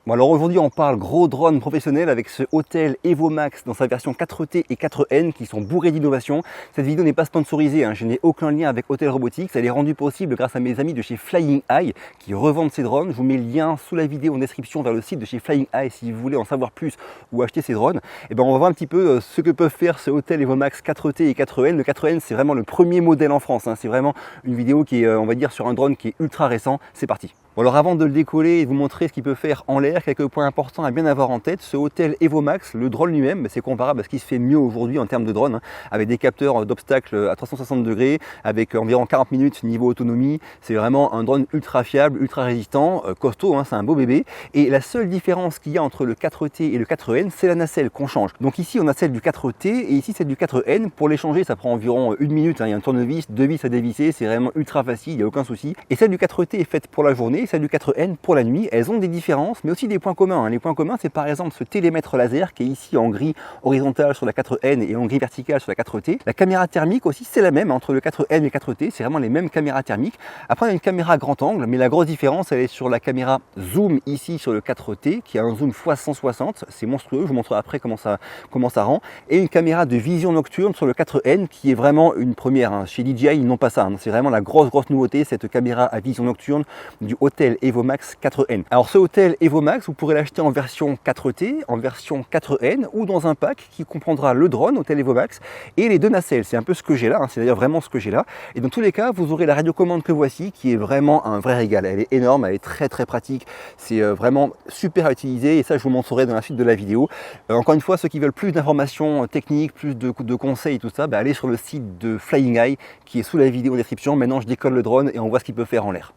Bon alors aujourd'hui on parle gros drone professionnel avec ce Autel EvoMax dans sa version 4T et 4N qui sont bourrés d'innovation. Cette vidéo n'est pas sponsorisée, je n'ai aucun lien avec Autel Robotics, elle est rendue possible grâce à mes amis de chez Flying Eye qui revendent ces drones. Je vous mets le lien sous la vidéo en description vers le site de chez Flying Eye si vous voulez en savoir plus ou acheter ces drones. Et ben on va voir un petit peu ce que peuvent faire ce Autel EvoMax 4T et 4N. Le 4N c'est vraiment le premier modèle en France, c'est vraiment une vidéo qui est on va dire sur un drone qui est ultra récent. C'est parti. Bon alors avant de le décoller et de vous montrer ce qu'il peut faire en l'air, quelques points importants à bien avoir en tête. Ce Autel EvoMax, le drone lui-même, c'est comparable à ce qui se fait mieux aujourd'hui en termes de drone, avec des capteurs d'obstacles à 360 degrés, avec environ 40 minutes niveau autonomie. C'est vraiment un drone ultra fiable, ultra résistant, costaud, c'est un beau bébé. Et la seule différence qu'il y a entre le 4T et le 4N, c'est la nacelle qu'on change. Donc ici on a celle du 4T et ici celle du 4N. Pour les changer, ça prend environ 1 minute, il y a un tournevis, 2 vis à dévisser, c'est vraiment ultra facile, il n'y a aucun souci. Et celle du 4T est faite pour la journée, celle du 4N pour la nuit. Elles ont des différences, mais aussi des points communs. Les points communs, c'est par exemple ce télémètre laser qui est ici en gris horizontal sur la 4N et en gris vertical sur la 4T. La caméra thermique aussi, c'est la même entre le 4N et le 4T, c'est vraiment les mêmes caméras thermiques. Après, on a une caméra grand angle, mais la grosse différence, elle est sur la caméra zoom ici sur le 4T, qui a un zoom x160, c'est monstrueux, je vous montrerai après comment ça rend. Et une caméra de vision nocturne sur le 4N, qui est vraiment une première. Chez DJI, ils n'ont pas ça. C'est vraiment la grosse nouveauté, cette caméra à vision nocturne du Autel EvoMax 4N. Alors ce Autel EvoMax, vous pourrez l'acheter en version 4T, en version 4N ou dans un pack qui comprendra le drone Autel EvoMax et les deux nacelles. C'est un peu ce que j'ai là, c'est d'ailleurs vraiment ce que j'ai là. Et dans tous les cas, vous aurez la radiocommande que voici qui est vraiment un vrai régal. Elle est énorme, elle est très pratique. C'est vraiment super à utiliser et ça je vous montrerai dans la suite de la vidéo. Encore une fois, ceux qui veulent plus d'informations techniques, plus de conseils et tout ça, allez sur le site de Flying Eye qui est sous la vidéo en description. Maintenant je décolle le drone et on voit ce qu'il peut faire en l'air.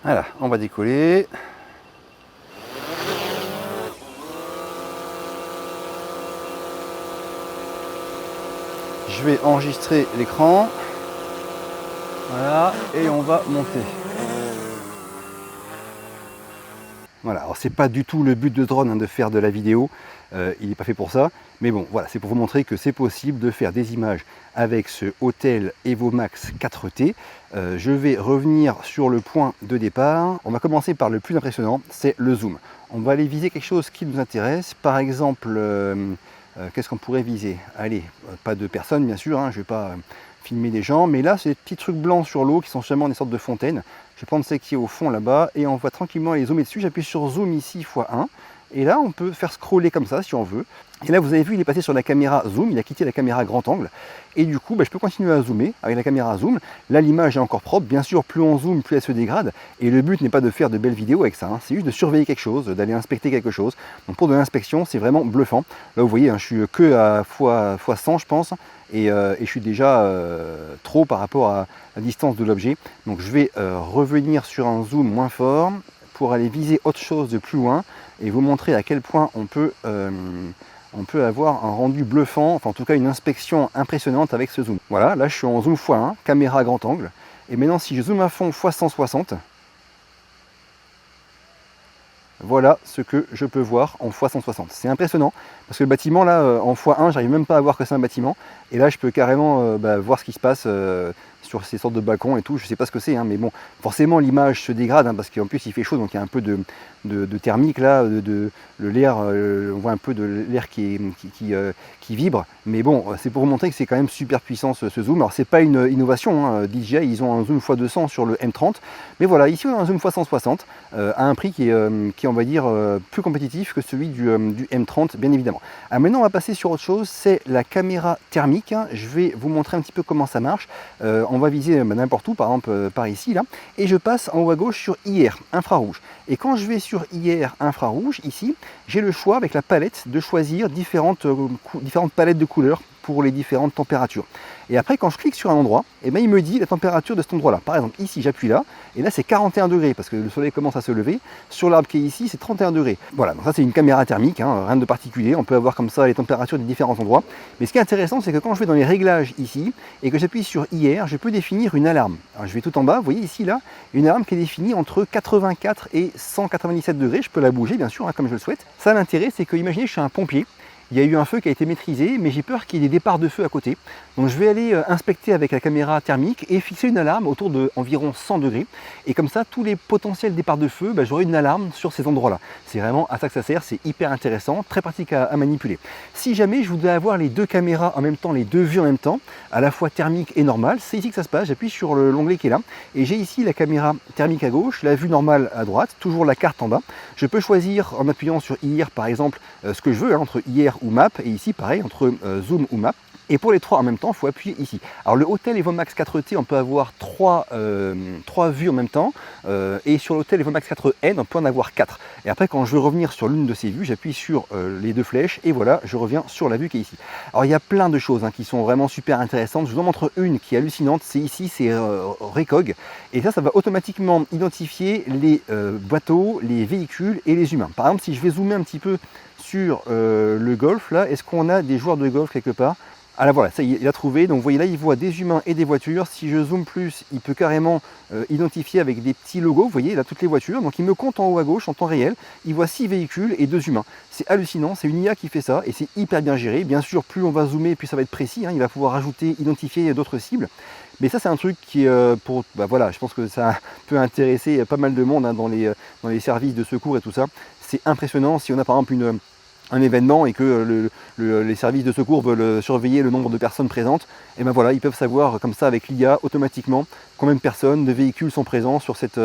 Voilà, on va décoller. Je vais enregistrer l'écran. Voilà, et on va monter. Voilà, alors c'est pas du tout le but de drone de faire de la vidéo, il n'est pas fait pour ça, mais bon, voilà, c'est pour vous montrer que c'est possible de faire des images avec ce Autel EvoMax 4T. Je vais revenir sur le point de départ. On va commencer par le plus impressionnant, c'est le zoom. On va aller viser quelque chose qui nous intéresse, par exemple, qu'est-ce qu'on pourrait viser? Allez, pas de personnes bien sûr, je ne vais pas filmer des gens, mais là c'est des petits trucs blancs sur l'eau qui sont seulement des sortes de fontaines. Je vais prendre celle qui est au fond là-bas et on va tranquillement aller zoomer dessus. J'appuie sur zoom ici x1 et là on peut faire scroller comme ça si on veut. Et là vous avez vu, il est passé sur la caméra zoom, il a quitté la caméra grand angle et du coup je peux continuer à zoomer avec la caméra zoom. Là l'image est encore propre, bien sûr plus on zoome plus elle se dégrade et le but n'est pas de faire de belles vidéos avec ça, c'est juste de surveiller quelque chose, d'aller inspecter quelque chose. Donc pour de l'inspection c'est vraiment bluffant. Là vous voyez, je suis que à x100 je pense et je suis déjà trop par rapport à la distance de l'objet. Donc je vais revenir sur un zoom moins fort pour aller viser autre chose de plus loin et vous montrer à quel point on peut avoir un rendu bluffant, enfin en tout cas une inspection impressionnante avec ce zoom. Voilà, là je suis en zoom x1, caméra grand angle, et maintenant si je zoome à fond x160, voilà ce que je peux voir en x160. C'est impressionnant, parce que le bâtiment là, en x1, j'arrive même pas à voir que c'est un bâtiment, et là je peux carrément voir ce qui se passe sur ces sortes de balcons et tout, je sais pas ce que c'est, mais bon, forcément l'image se dégrade, parce qu'en plus il fait chaud, donc il y a un peu de thermique là, l'air, on voit un peu de l'air qui vibre, mais bon, c'est pour vous montrer que c'est quand même super puissant ce zoom. Alors c'est pas une innovation, DJI ils ont un zoom x200 sur le M30, mais voilà, ici on a un zoom x160 à un prix qui est on va dire plus compétitif que celui du M30 bien évidemment. Alors maintenant on va passer sur autre chose, c'est la caméra thermique. Je vais vous montrer un petit peu comment ça marche. On va viser n'importe où, par exemple par ici là, et je passe en haut à gauche sur IR, infrarouge. Et quand je vais sur IR infrarouge, ici, j'ai le choix avec la palette de choisir différentes palettes de couleurs pour les différentes températures. Et après, quand je clique sur un endroit, il me dit la température de cet endroit-là. Par exemple, ici, j'appuie là, et là, c'est 41 degrés, parce que le soleil commence à se lever. Sur l'arbre qui est ici, c'est 31 degrés. Voilà, donc ça, c'est une caméra thermique, rien de particulier. On peut avoir comme ça les températures des différents endroits. Mais ce qui est intéressant, c'est que quand je vais dans les réglages ici, et que j'appuie sur IR, je peux définir une alarme. Alors, je vais tout en bas, vous voyez ici, là, une alarme qui est définie entre 84 et 197 degrés. Je peux la bouger, bien sûr, comme je le souhaite. Ça, l'intérêt, c'est que, imaginez, je suis un pompier, il y a eu un feu qui a été maîtrisé, mais j'ai peur qu'il y ait des départs de feu à côté. Donc je vais aller inspecter avec la caméra thermique et fixer une alarme autour de environ 100 degrés. Et comme ça, tous les potentiels départs de feu, j'aurai une alarme sur ces endroits-là. C'est vraiment à ça que ça sert, c'est hyper intéressant, très pratique à manipuler. Si jamais je voudrais avoir les deux caméras en même temps, les deux vues en même temps, à la fois thermique et normale, c'est ici que ça se passe. J'appuie sur l'onglet qui est là et j'ai ici la caméra thermique à gauche, la vue normale à droite, toujours la carte en bas. Je peux choisir en appuyant sur IR par exemple ce que je veux, entre IR ou Map, et ici pareil entre Zoom ou Map. Et pour les trois en même temps, il faut appuyer ici. Alors le Hotel EvoMax 4T, on peut avoir trois vues en même temps. Et sur l'Hotel EvoMax 4N, on peut en avoir 4. Et après, quand je veux revenir sur l'une de ces vues, j'appuie sur les deux flèches et voilà, je reviens sur la vue qui est ici. Alors il y a plein de choses qui sont vraiment super intéressantes. Je vous en montre une qui est hallucinante. C'est ici, c'est Recog. Et ça va automatiquement identifier les bateaux, les véhicules et les humains. Par exemple, si je vais zoomer un petit peu sur le golf, là, est-ce qu'on a des joueurs de golf quelque part? Ah là voilà, ça il a trouvé, donc vous voyez là il voit des humains et des voitures. Si je zoome plus, il peut carrément identifier avec des petits logos, vous voyez là toutes les voitures. Donc il me compte en haut à gauche en temps réel, il voit 6 véhicules et 2 humains. C'est hallucinant, c'est une IA qui fait ça et c'est hyper bien géré. Bien sûr, plus on va zoomer, plus ça va être précis, il va pouvoir ajouter, identifier d'autres cibles. Mais ça c'est un truc qui pour voilà, je pense que ça peut intéresser pas mal de monde dans les services de secours et tout ça. C'est impressionnant si on a par exemple un événement et que les services de secours veulent surveiller le nombre de personnes présentes, et ben voilà, ils peuvent savoir comme ça avec l'IA automatiquement combien de personnes, de véhicules sont présents sur cet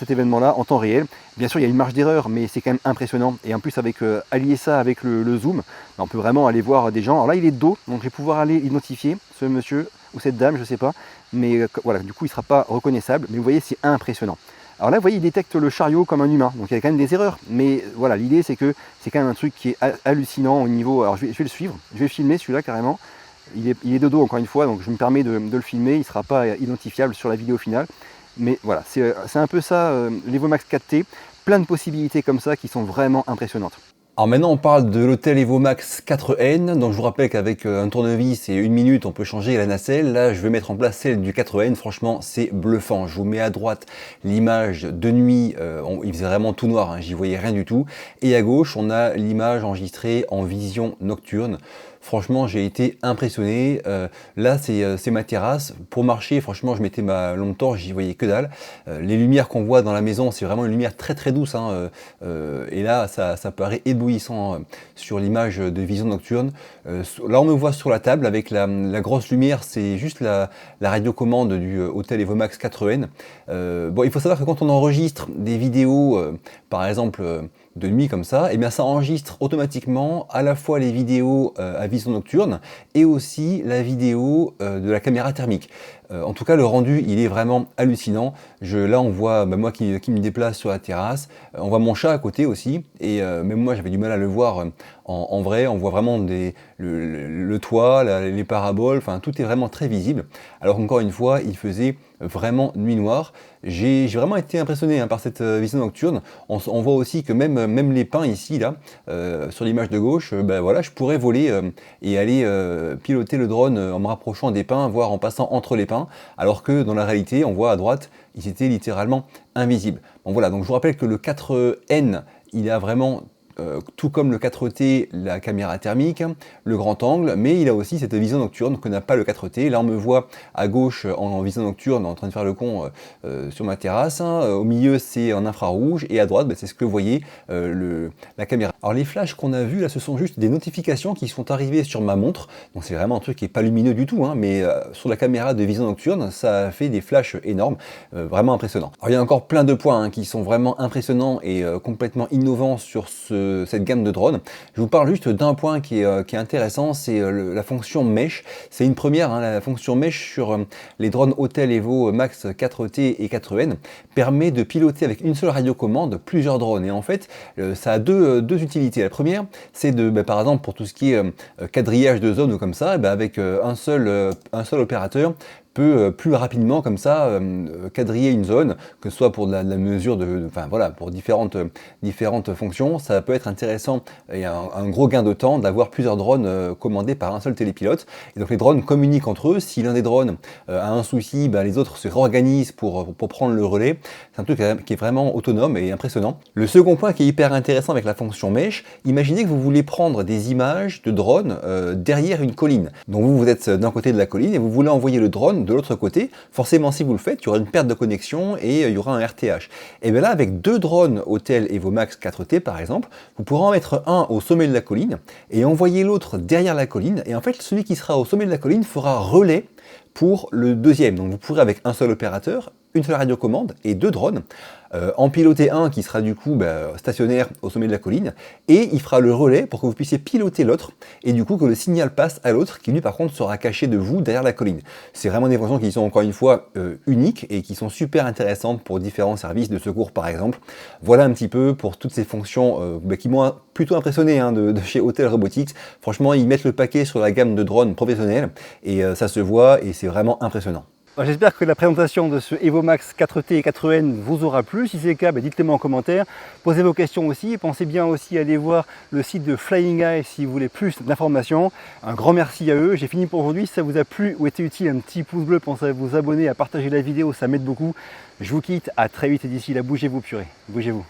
événement-là en temps réel. Bien sûr, il y a une marge d'erreur, mais c'est quand même impressionnant. Et en plus, avec allier ça avec le zoom, on peut vraiment aller voir des gens. Alors là, il est de dos, donc je vais pouvoir aller identifier ce monsieur ou cette dame, je ne sais pas. Mais voilà, du coup, il ne sera pas reconnaissable. Mais vous voyez, c'est impressionnant. Alors là, vous voyez, il détecte le chariot comme un humain, donc il y a quand même des erreurs. Mais voilà, l'idée, c'est que c'est quand même un truc qui est hallucinant au niveau... Alors je vais le suivre, je vais filmer celui-là carrément. Il est de dos encore une fois, donc je me permets de le filmer. Il ne sera pas identifiable sur la vidéo finale. Mais voilà, c'est un peu ça, l'EvoMax 4T. Plein de possibilités comme ça qui sont vraiment impressionnantes. Alors maintenant on parle de l'Hotel EvoMax 4N, donc je vous rappelle qu'avec un tournevis et 1 minute on peut changer la nacelle. Là je vais mettre en place celle du 4N, franchement c'est bluffant. Je vous mets à droite l'image de nuit, il faisait vraiment tout noir, j'y voyais rien du tout. Et à gauche on a l'image enregistrée en vision nocturne. Franchement, j'ai été impressionné. Là, c'est ma terrasse. Pour marcher, franchement, je mettais ma lampe torche, j'y voyais que dalle. Les lumières qu'on voit dans la maison, c'est vraiment une lumière très très douce. Et là, ça paraît éblouissant sur l'image de vision nocturne. Là, on me voit sur la table avec la grosse lumière. C'est juste la radiocommande du Hotel EvoMax 4N. Bon, il faut savoir que quand on enregistre des vidéos, par exemple de nuit comme ça, et bien ça enregistre automatiquement à la fois les vidéos à vision nocturne et aussi la vidéo de la caméra thermique. En tout cas, le rendu, il est vraiment hallucinant. Là, on voit moi qui me déplace sur la terrasse. On voit mon chat à côté aussi. Et même moi, j'avais du mal à le voir en vrai. On voit vraiment le toit, les paraboles. Enfin, tout est vraiment très visible. Alors encore une fois, il faisait vraiment nuit noire. J'ai vraiment été impressionné par cette vision nocturne. On voit aussi que même les pins ici, là, sur l'image de gauche, voilà, je pourrais voler et aller piloter le drone en me rapprochant des pins, voire en passant entre les pins, alors que dans la réalité, on voit à droite, ils étaient littéralement invisibles. Bon voilà, donc je vous rappelle que le 4N, il a vraiment tout comme le 4T, la caméra thermique, le grand angle, mais il a aussi cette vision nocturne que n'a pas le 4T. Là, on me voit à gauche en vision nocturne en train de faire le con sur ma terrasse. Au milieu, c'est en infrarouge et à droite, c'est ce que vous voyez, la caméra. Alors les flashs qu'on a vus, là, ce sont juste des notifications qui sont arrivées sur ma montre. Donc c'est vraiment un truc qui n'est pas lumineux du tout, mais sur la caméra de vision nocturne, ça fait des flashs énormes, vraiment impressionnants. Alors il y a encore plein de points qui sont vraiment impressionnants et complètement innovants sur cette gamme de drones. Je vous parle juste d'un point qui est intéressant, c'est la fonction Mesh. C'est une première, la fonction Mesh sur les drones Hotel EvoMax 4T et 4N permet de piloter avec une seule radiocommande plusieurs drones. Et en fait, ça a deux utilités. La première, c'est par exemple pour tout ce qui est quadrillage de zone ou comme ça, avec un seul opérateur peut plus rapidement comme ça quadriller une zone, que ce soit pour de la mesure enfin voilà, pour différentes fonctions. Ça peut être intéressant et un gros gain de temps d'avoir plusieurs drones commandés par un seul télépilote. Et donc les drones communiquent entre eux. Si l'un des drones a un souci, les autres se réorganisent pour prendre le relais. C'est un truc qui est vraiment autonome et impressionnant. Le second point qui est hyper intéressant avec la fonction Mesh, imaginez que vous voulez prendre des images de drones derrière une colline. Donc vous êtes d'un côté de la colline et vous voulez envoyer le drone de l'autre côté. Forcément, si vous le faites, il y aura une perte de connexion et il y aura un RTH. Et bien là, avec deux drones Autel EvoMax 4T par exemple, vous pourrez en mettre un au sommet de la colline et envoyer l'autre derrière la colline. Et en fait, celui qui sera au sommet de la colline fera relais pour le deuxième. Donc vous pourrez avec un seul opérateur, une seule radiocommande et deux drones, en piloter un qui sera du coup stationnaire au sommet de la colline, et il fera le relais pour que vous puissiez piloter l'autre, et du coup que le signal passe à l'autre, qui lui par contre sera caché de vous derrière la colline. C'est vraiment des fonctions qui sont encore une fois uniques, et qui sont super intéressantes pour différents services de secours par exemple. Voilà un petit peu pour toutes ces fonctions qui m'ont plutôt impressionné de chez Autel Robotics. Franchement, ils mettent le paquet sur la gamme de drones professionnels, et ça se voit, et c'est vraiment impressionnant. J'espère que la présentation de ce EvoMax 4T et 4N vous aura plu. Si c'est le cas, dites-le moi en commentaire. Posez vos questions aussi. Pensez bien aussi à aller voir le site de Flying Eye si vous voulez plus d'informations. Un grand merci à eux. J'ai fini pour aujourd'hui. Si ça vous a plu ou été utile, un petit pouce bleu, pensez à vous abonner, à partager la vidéo, ça m'aide beaucoup. Je vous quitte. À très vite et d'ici là, bougez-vous purée. Bougez-vous.